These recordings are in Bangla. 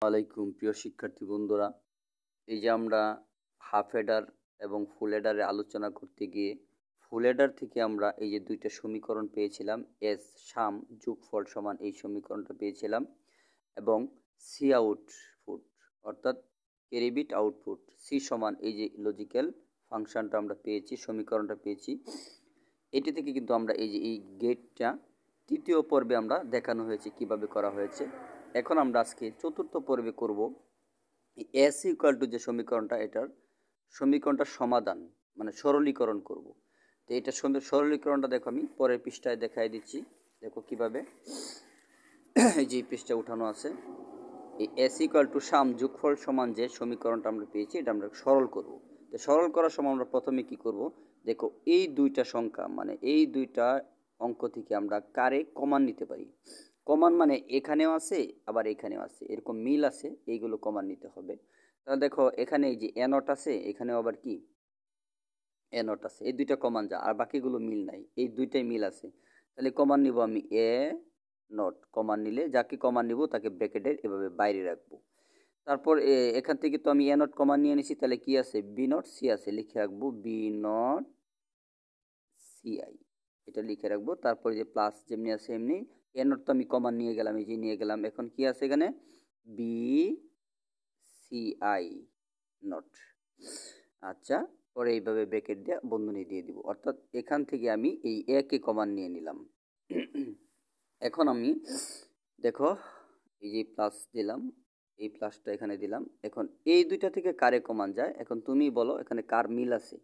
আলাইকুম প্রিয় শিক্ষার্থী বন্ধুরা, এই যে আমরা হাফ হেডার এবং ফুল হেডারে আলোচনা করতে গিয়ে ফুল হেডার থেকে আমরা এই যে দুইটা সমীকরণ পেয়েছিলাম, এস সাম যোগফল সমান এই সমীকরণটা পেয়েছিলাম, এবং সি আউটপুট অর্থাৎ ক্যারিবিট আউটপুট সি সমান এই যে লজিক্যাল ফাংশনটা আমরা পেয়েছি, সমীকরণটা পেয়েছি। এটি থেকে কিন্তু আমরা এই যে এই গেটটা তৃতীয় পর্বে আমরা দেখানো হয়েছে কিভাবে করা হয়েছে। এখন আমরা আজকে চতুর্থ পর্বে করব এস ইকুয়াল টু যে সমীকরণটা, এটার সমীকরণটা সমাধান মানে সরলীকরণ করব। তো এটা সরলীকরণটা দেখো আমি পরের পৃষ্ঠায় দেখাই দিচ্ছি। দেখো কিভাবে এই যে পৃষ্ঠা উঠানো আছে, এই এস ইকুয়াল টু সাম যোগফল সমান যে সমীকরণটা আমরা পেয়েছি এটা আমরা সরল করব। তো সরল করার সময় আমরা প্রথমে কি করব, দেখো এই দুইটা সংখ্যা মানে এই দুইটা অঙ্ক থেকে আমরা কারে কমান নিতে পারি। কমান মানে এখানেও আছে আবার এখানেও আছে, এরকম মিল আছে, এইগুলো কমান নিতে হবে। তাহলে দেখো এখানে এই যে এ নট আছে, এখানেও আবার কি এ নট আছে, এই দুইটা কমান যা, আর বাকিগুলো মিল নাই, এই দুইটাই মিল আছে। তাহলে কমান নিব আমি এ নট, কমান নিলে যাকে কমান নিব তাকে ব্র্যাকেটের এভাবে বাইরে রাখবো। তারপর এখান থেকে তো আমি এ নট কমান নিয়ে নিছি, তাহলে কি আছে বি নট সি আছে, লিখে রাখবো বি নট সি আই, এটা লিখে রাখবো। তারপরে যে প্লাস যেমনি আছে এমনি এ নট তো আমি কমান নিয়ে গেলাম, এই যে নিয়ে গেলাম। এখন কি আছে এখানে বি সি আই নট। আচ্ছা, পরে এইভাবে ব্র্যাকেট দিয়ে বন্ধনী দিয়ে দিব, অর্থাৎ এখান থেকে আমি এই এ কে কমান নিয়ে নিলাম। এখন আমি দেখো এই যে প্লাস দিলাম, এই প্লাসটা এখানে দিলাম। এখন এই দুইটা থেকে কারে কমান যায়, এখন তুমি বলো এখানে কার মিল আছে।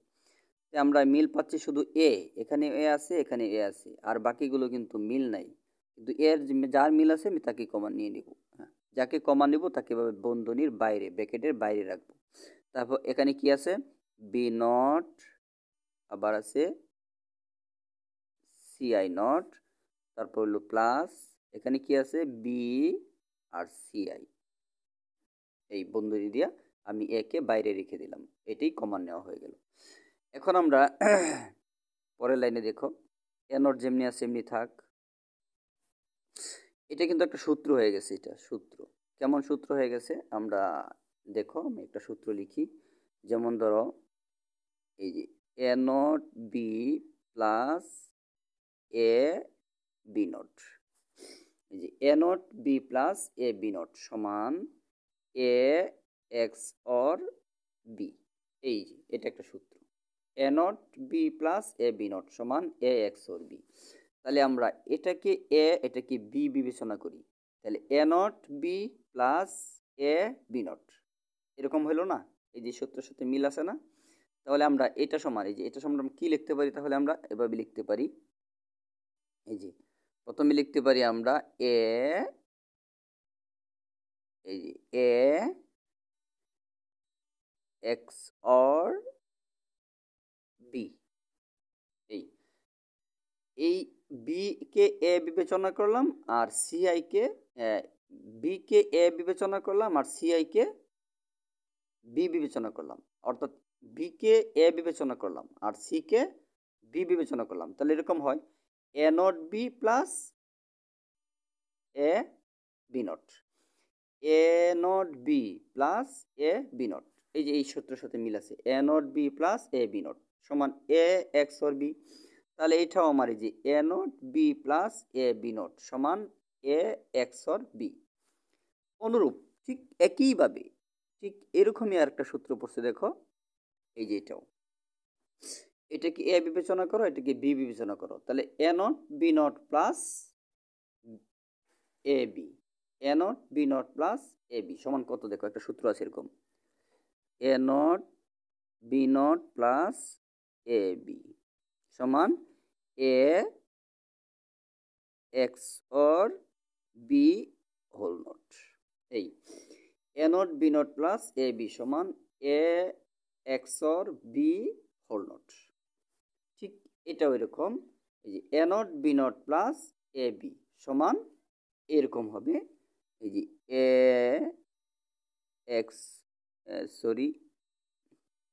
আমরা মিল পাচ্ছি শুধু এ, এখানে এ আছে এখানে এ আছে, আর বাকিগুলো কিন্তু মিল নাই। কিন্তু এর যার মিল আছে আমি তাকে কমান নিয়ে নিব। হ্যাঁ, যাকে কমান নিব তাকে বন্ধনীর বাইরে ব্র্যাকেটের বাইরে রাখবো। তারপর এখানে কি আছে বি নট, আবার আছে সি আই নট, তারপর হলো প্লাস, এখানে কি আছে বি আর সি আই, এই বন্ধনী দিয়া আমি একে বাইরে রেখে দিলাম, এটাই কমান নেওয়া হয়ে গেল। এখন আমরা পরের লাইনে দেখো এ নট যেমনি আছে এমনি থাক। এটা কিন্তু একটা সূত্র হয়ে গেছে, এটা সূত্র কেমন সূত্র হয়ে গেছে আমরা দেখো, আমি একটা সূত্র লিখি। যেমন ধরো এই যে A not B plus A B not, এই যে A not B plus A B not সমান এ এক্স অর বি, এই যে এটা একটা সূত্র। A not B plus A B not সমান এ এক্স অর বি। তাহলে আমরা এটাকে এ এটাকে বি বিবেচনা করি, তাহলে A not B plus A B not এরকম হলো না, এই যে সূত্রের সাথে মিল আছে না। তাহলে আমরা এটা সমান, এই যে এটা সমান আমরা কি লিখতে পারি, তাহলে আমরা এভাবে লিখতে পারি। এই যে প্রথমে লিখতে পারি আমরা এ, এই যে এ এক্স অর বি, এই এই বি কে এ বিবেচনা করলাম আর সিআই কে বি কে এ বিবেচনা করলাম আর সিআই কে বি বিবেচনা করলাম, অর্থাৎ বি কে এ বিবেচনা করলাম আর সি কে বি বিবেচনা করলাম। তাহলে এরকম হয় A not B plus A B not, A not B plus A B not, এই যে এই সূত্রের সাথে মিল আছে A not B plus A B not সমান এ এক্স অর বি। তাহলে এইটাও আমার এই যে A not B plus A B not সমান এ এক্স অর বি। অনুরূপ ঠিক একইভাবে ঠিক এরকমই আর একটা সূত্র পড়ছে দেখো, এই যে এটাও, এটাকে এ বিবেচনা করো এটাকে বি বিবেচনা করো, তাহলে A not B not plus A B, A not B not plus A B সমান কত, দেখো একটা সূত্র আছে এরকম A not B not plus A B সমান A x or B whole not. এই A not B not plus A B সমান A x or B whole not. ঠিক এটাও এরকম, এই যে A not B not plus A B সমান এরকম হবে, এই যে এ এক্স সরি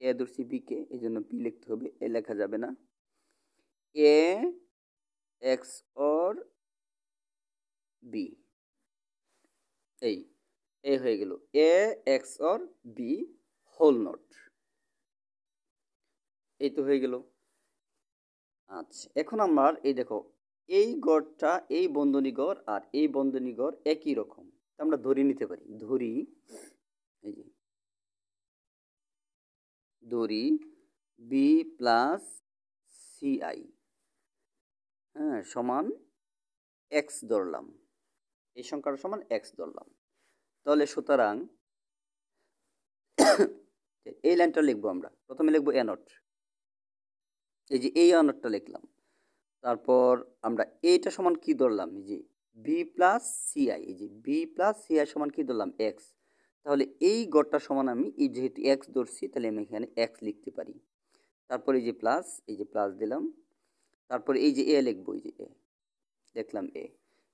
এ ধরছি বি কে, এই জন্য বি লিখতে হবে, এ লেখা যাবে না, এ এক্স অর বি, এই এ হয়ে গেল A x or B whole not, এই তো হয়ে গেল। আচ্ছা এখন আমার এই দেখো এই গড়টা এই বন্ধনী গড় আর এই বন্ধনী গড় একই রকম, আমরা ধরে নিতে পারি, ধরি এই যে ধরি বি প্লাস সিআই হ্যাঁ সমান এক্স ধরলাম, এই সংখ্যাটা সমান এক্স ধরলাম। তাহলে সুতরাং এই লাইনটা লিখবো, আমরা প্রথমে লিখবো এ নট, এই যে এই নটটা লিখলাম। তারপর আমরা এইটা সমান কি ধরলাম, এই যে বি প্লাস সিআই, এই যে বি প্লাস সিআই সমান কি ধরলাম এক্স। তাহলে এই গড়টা সমান আমি এই যেহেতু এক্স ধরছি তাহলে আমি এখানে এক্স লিখতে পারি। তারপর এই যে প্লাস দিলাম, তারপর এই যে এ লিখবো, এই যে এ দেখলাম এ।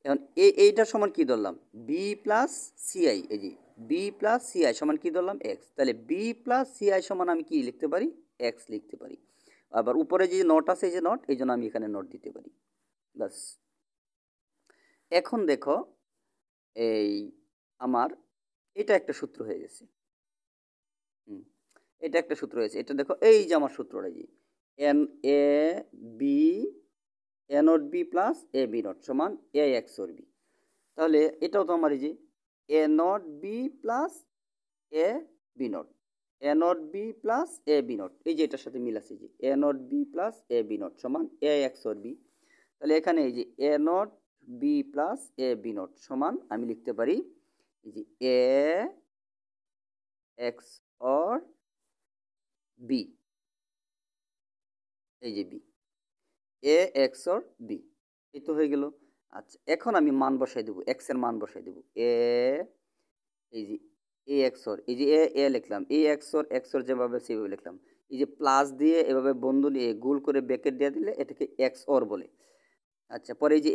এখন এইটার সমান কি ধরলাম বি প্লাস সিআই, এই যে বি প্লাস সিআই সমান কি ধরলাম এক্স। তাহলে বি প্লাস সিআই সমান আমি কি লিখতে পারি, এক্স লিখতে পারি। আবার উপরে যে নট আছে এই যে নট, এই জন্য আমি এখানে নট দিতে পারি। ব্যাস এখন দেখো এই আমার এটা একটা সূত্র হয়ে গেছে। এটা একটা সূত্র হয়েছে, এটা দেখো এই যে আমার সূত্রটা, যে N A B A not B plus A B not সমান এ এক্স ওর বি। তাহলে এটাও তো আমার এই যে A not B plus A B not, A not B plus A B not, এই যে এটার সাথে মিল আছে, যে A not B plus A B not সমান এ এক্স ওর বি। তাহলে এখানে এই যে A not B plus A B not সমান আমি লিখতে পারি এই যে এ এক্স অর বি, এই যে B A x or B, এই তো হয়ে গেল। আচ্ছা এখন আমি মান বসাই দেবো, এক্স এর মান বসাই দেবো এ, এই যে এ এক্স অর, এই যে এ লিখলাম, এ এক্স অর যেভাবে সেভাবে লিখলাম। এই যে প্লাস দিয়ে এভাবে বন্ধনী গোল করে ব্র্যাকেট দিয়ে দিলে এটাকে এক্স অর বলে। আচ্ছা পরে এই যে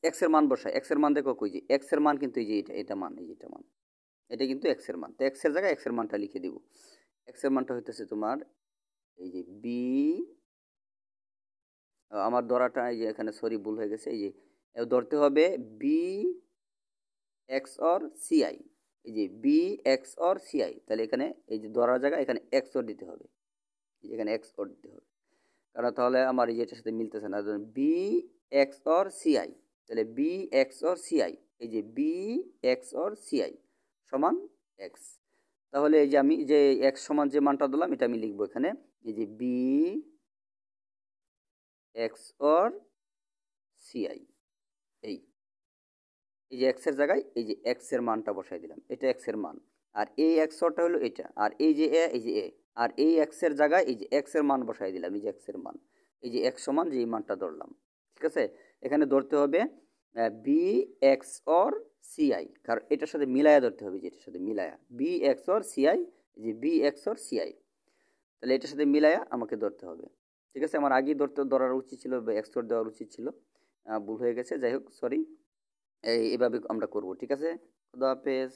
এক্স এর মান বসাই, এক্স এর মান দেখো কই, যে এক্স এর মান কিন্তু এই যে এটা মান, এই যে এটা মান, এটা কিন্তু এক্স এর মান। তো এক্স এর জায়গায় এক্স এর মানটা লিখে দিব। এক্স এর মানটা হইতেছে তোমার এই যে বি, আমার ধরাটা এই যে এখানে সরি ভুল হয়ে গেছে, এই যে ধরতে হবে বি এক্স অর সিআই, এই যে বি এক্স অর সিআই। তাহলে এখানে এই যে ধরার জায়গায় এখানে এক্স অর দিতে হবে, এখানে এক্স অর দিতে হবে, কারণ তাহলে আমার এই যে এটার সাথে মিলতেছে না। বি এক্স অর সিআই, তাহলে বি এক্স অর সিআই, এই যে বি এক্স অর সিআই সমান এক্স। তাহলে এই যে আমি যে এক্স সমান যে মানটা দিলাম এটা আমি লিখবো এখানে, এই যে বি এক্স অর সিআই, এই এই যে এক্স এর জায়গায় এই যে এক্স এর মানটা বসাই দিলাম, এটা এক্স এর মান। আর এই এক্স অরটা হলো এটা, আর এই যে এই যে এ, আর এই এক্স এর জায়গায় এই যে এক্স এর মান বসাই দিলাম, এই যে এক্স এর মান, এই যে এক্স সমান যে মানটা ধরলাম। ঠিক আছে, এখানে ধরতে হবে বি এক্স অর সিআই, কারণ এটার সাথে মিলায়া ধরতে হবে, যে এটার সাথে মিলায়া বি এক্স অর সিআই, যে বি এক্স অর সিআই, তাহলে এটার সাথে মিলায়া আমাকে ধরতে হবে। ঠিক আছে, আমার আগেই ধরার উচিত ছিল, এক্স অর দেওয়ার উচিত ছিল, ভুল হয়ে গেছে, যাই হোক সরি। এইভাবে আমরা করব। ঠিক আছে, খুদা হাফেজ।